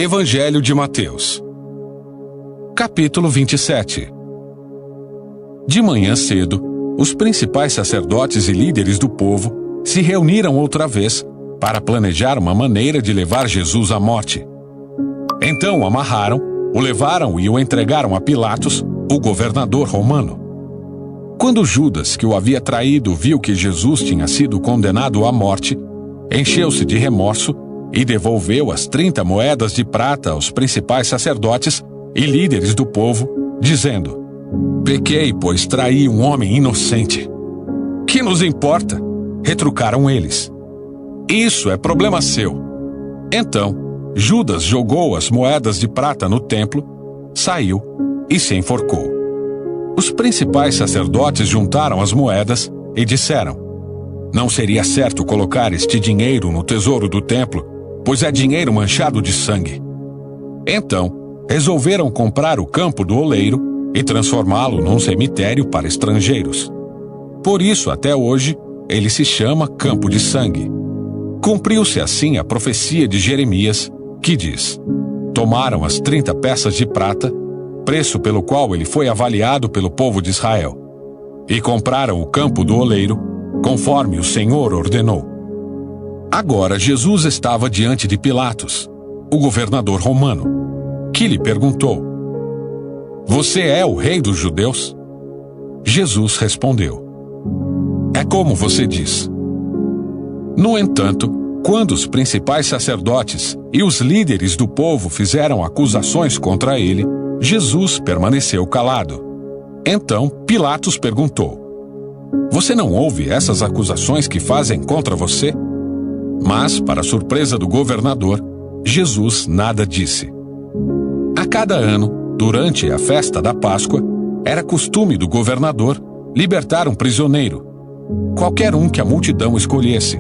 Evangelho de Mateus, capítulo 27. De manhã cedo, os principais sacerdotes e líderes do povo se reuniram outra vez para planejar uma maneira de levar Jesus à morte. Então o amarraram, o levaram e o entregaram a Pilatos, o governador romano. Quando Judas, que o havia traído, viu que Jesus tinha sido condenado à morte, encheu-se de remorso e devolveu as 30 moedas de prata aos principais sacerdotes e líderes do povo, dizendo: "Pequei, pois traí um homem inocente." "Que nos importa?" retrucaram eles. "Isso é problema seu." Então, Judas jogou as moedas de prata no templo, saiu e se enforcou. Os principais sacerdotes juntaram as moedas e disseram: "Não seria certo colocar este dinheiro no tesouro do templo, pois é dinheiro manchado de sangue." Então, resolveram comprar o campo do oleiro e transformá-lo num cemitério para estrangeiros. Por isso, até hoje, ele se chama Campo de Sangue. Cumpriu-se assim a profecia de Jeremias, que diz: "Tomaram as 30 peças de prata, preço pelo qual ele foi avaliado pelo povo de Israel, e compraram o campo do oleiro, conforme o Senhor ordenou." Agora Jesus estava diante de Pilatos, o governador romano, que lhe perguntou: "Você é o rei dos judeus?" Jesus respondeu: "É como você diz." No entanto, quando os principais sacerdotes e os líderes do povo fizeram acusações contra ele, Jesus permaneceu calado. Então Pilatos perguntou: "Você não ouve essas acusações que fazem contra você?" Mas, para surpresa do governador, Jesus nada disse. A cada ano, durante a festa da Páscoa, era costume do governador libertar um prisioneiro, qualquer um que a multidão escolhesse.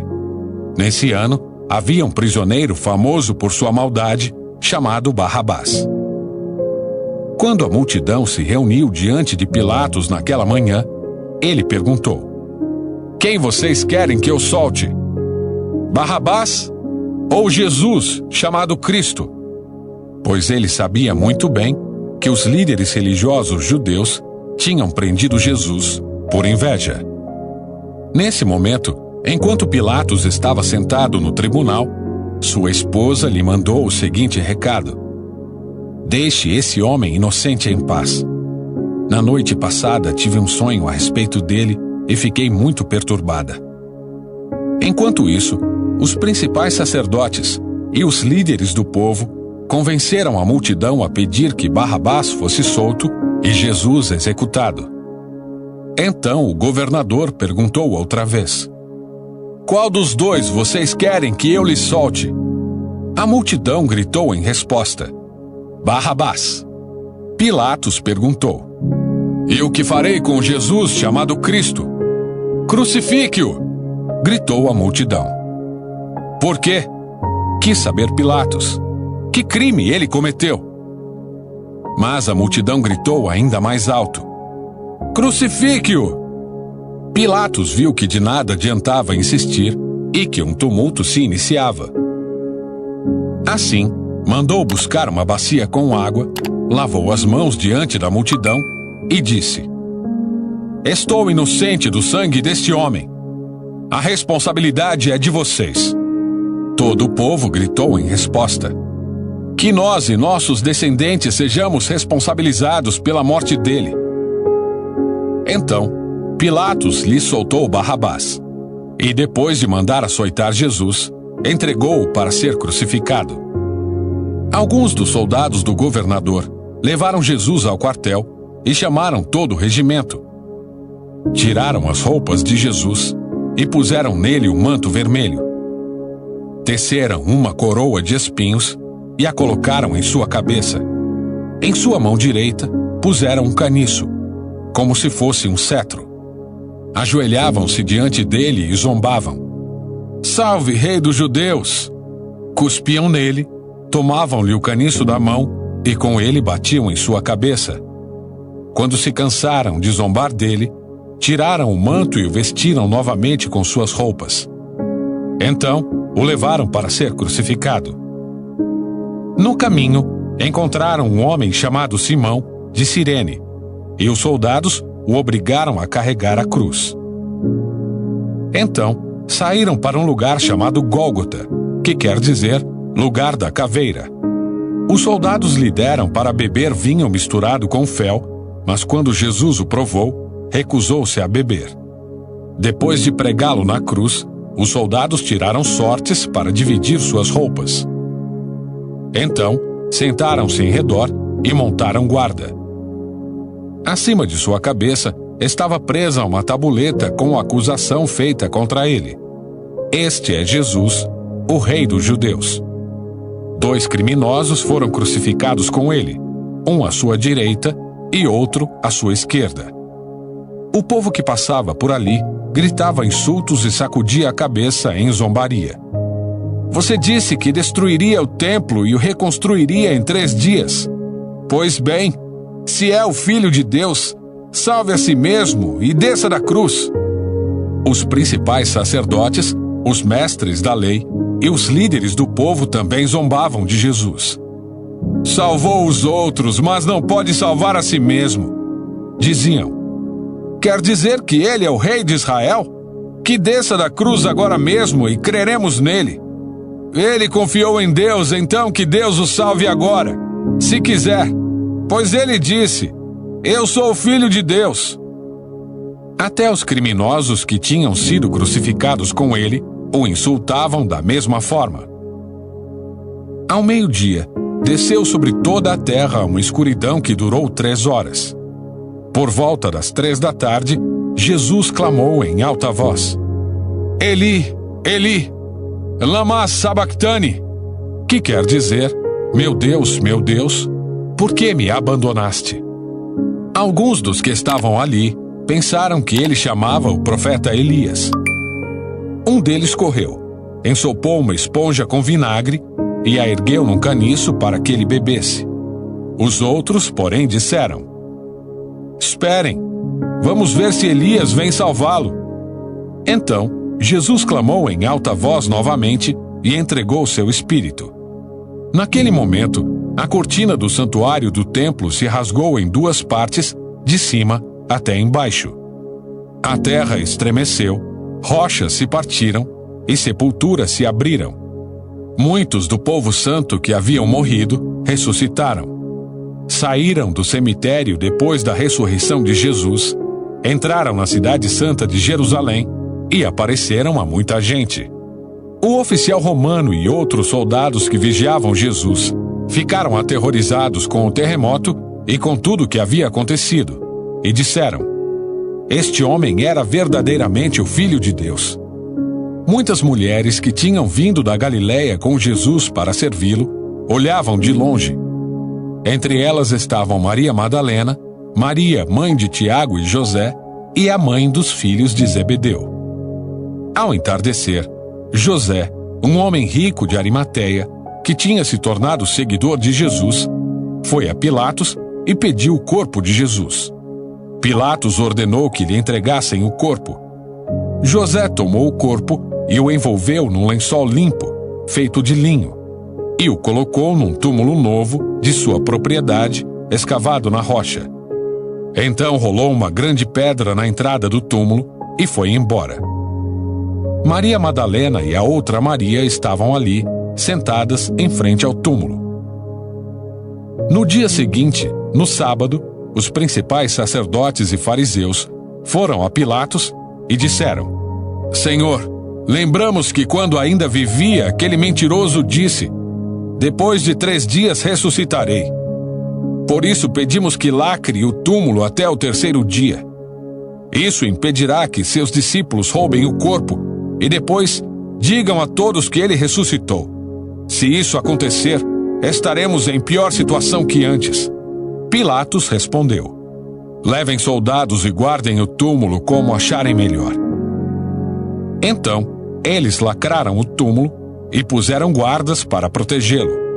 Nesse ano, havia um prisioneiro famoso por sua maldade, chamado Barrabás. Quando a multidão se reuniu diante de Pilatos naquela manhã, ele perguntou: "Quem vocês querem que eu solte? Barrabás ou Jesus, chamado Cristo?" Pois ele sabia muito bem que os líderes religiosos judeus tinham prendido Jesus por inveja. Nesse momento, enquanto Pilatos estava sentado no tribunal, sua esposa lhe mandou o seguinte recado: "Deixe esse homem inocente em paz. Na noite passada tive um sonho a respeito dele e fiquei muito perturbada." Enquanto isso, os principais sacerdotes e os líderes do povo convenceram a multidão a pedir que Barrabás fosse solto e Jesus executado. Então o governador perguntou outra vez: "Qual dos dois vocês querem que eu lhes solte?" A multidão gritou em resposta: "Barrabás." Pilatos perguntou: "E o que farei com Jesus chamado Cristo?" "Crucifique-o!" gritou a multidão. "Por quê?" quis saber Pilatos. "Que crime ele cometeu?" Mas a multidão gritou ainda mais alto: "Crucifique-o!" Pilatos viu que de nada adiantava insistir e que um tumulto se iniciava. Assim, mandou buscar uma bacia com água, lavou as mãos diante da multidão e disse: "Estou inocente do sangue deste homem. A responsabilidade é de vocês." Todo o povo gritou em resposta: "Que nós e nossos descendentes sejamos responsabilizados pela morte dele." Então, Pilatos lhe soltou Barrabás, e depois de mandar açoitar Jesus, entregou-o para ser crucificado. Alguns dos soldados do governador levaram Jesus ao quartel e chamaram todo o regimento. Tiraram as roupas de Jesus e puseram nele o manto vermelho. Teceram uma coroa de espinhos e a colocaram em sua cabeça. Em sua mão direita puseram um caniço, como se fosse um cetro. Ajoelhavam-se diante dele e zombavam: "Salve, rei dos judeus!" Cuspiam nele, tomavam-lhe o caniço da mão e com ele batiam em sua cabeça. Quando se cansaram de zombar dele, tiraram o manto e o vestiram novamente com suas roupas. Então, o levaram para ser crucificado. No caminho, encontraram um homem chamado Simão, de Cirene, e os soldados o obrigaram a carregar a cruz. Então, saíram para um lugar chamado Gólgota, que quer dizer lugar da caveira. Os soldados lhe deram para beber vinho misturado com fel, mas quando Jesus o provou, recusou-se a beber. Depois de pregá-lo na cruz, os soldados tiraram sortes para dividir suas roupas. Então, sentaram-se em redor e montaram guarda. Acima de sua cabeça estava presa uma tabuleta com a acusação feita contra ele. Este é Jesus, o Rei dos Judeus. 2 criminosos foram crucificados com ele, um à sua direita e outro à sua esquerda. O povo que passava por ali gritava insultos e sacudia a cabeça em zombaria. Você disse que destruiria o templo e o reconstruiria em 3 dias. Pois bem, se é o Filho de Deus, salve a si mesmo e desça da cruz. Os principais sacerdotes, os mestres da lei e os líderes do povo também zombavam de Jesus. Salvou os outros, mas não pode salvar a si mesmo, diziam. Quer dizer que ele é o rei de Israel? Que desça da cruz agora mesmo e creremos nele. Ele confiou em Deus, então que Deus o salve agora, se quiser, pois ele disse, eu sou o Filho de Deus. Até os criminosos que tinham sido crucificados com ele o insultavam da mesma forma. Ao meio-dia, desceu sobre toda a terra uma escuridão que durou 3 horas. Por volta das 3 da tarde, Jesus clamou em alta voz: Eli, Eli, lama sabachthani, que quer dizer, meu Deus, por que me abandonaste? Alguns dos que estavam ali pensaram que ele chamava o profeta Elias. Um deles correu, ensopou uma esponja com vinagre e a ergueu num caniço para que ele bebesse. Os outros, porém, disseram: Esperem, vamos ver se Elias vem salvá-lo. Então, Jesus clamou em alta voz novamente e entregou seu espírito. Naquele momento, a cortina do santuário do templo se rasgou em 2 partes, de cima até embaixo. A terra estremeceu, rochas se partiram e sepulturas se abriram. Muitos do povo santo que haviam morrido ressuscitaram. Saíram do cemitério depois da ressurreição de Jesus, entraram na cidade santa de Jerusalém e apareceram a muita gente. O oficial romano e outros soldados que vigiavam Jesus ficaram aterrorizados com o terremoto e com tudo o que havia acontecido, e disseram: Este homem era verdadeiramente o Filho de Deus. Muitas mulheres que tinham vindo da Galiléia com Jesus para servi-lo olhavam de longe. Entre elas estavam Maria Madalena, Maria, mãe de Tiago e José, e a mãe dos filhos de Zebedeu. Ao entardecer, José, um homem rico de Arimateia, que tinha se tornado seguidor de Jesus, foi a Pilatos e pediu o corpo de Jesus. Pilatos ordenou que lhe entregassem o corpo. José tomou o corpo e o envolveu num lençol limpo, feito de linho, e o colocou num túmulo novo de sua propriedade, escavado na rocha. Então rolou uma grande pedra na entrada do túmulo e foi embora. Maria Madalena e a outra Maria estavam ali, sentadas em frente ao túmulo. No dia seguinte, no sábado, os principais sacerdotes e fariseus foram a Pilatos e disseram: Senhor, lembramos que quando ainda vivia, aquele mentiroso disse: Depois de 3 dias ressuscitarei. Por isso pedimos que lacre o túmulo até o 3º dia. Isso impedirá que seus discípulos roubem o corpo e depois digam a todos que ele ressuscitou. Se isso acontecer, estaremos em pior situação que antes. Pilatos respondeu: Levem soldados e guardem o túmulo como acharem melhor. Então, eles lacraram o túmulo e puseram guardas para protegê-lo.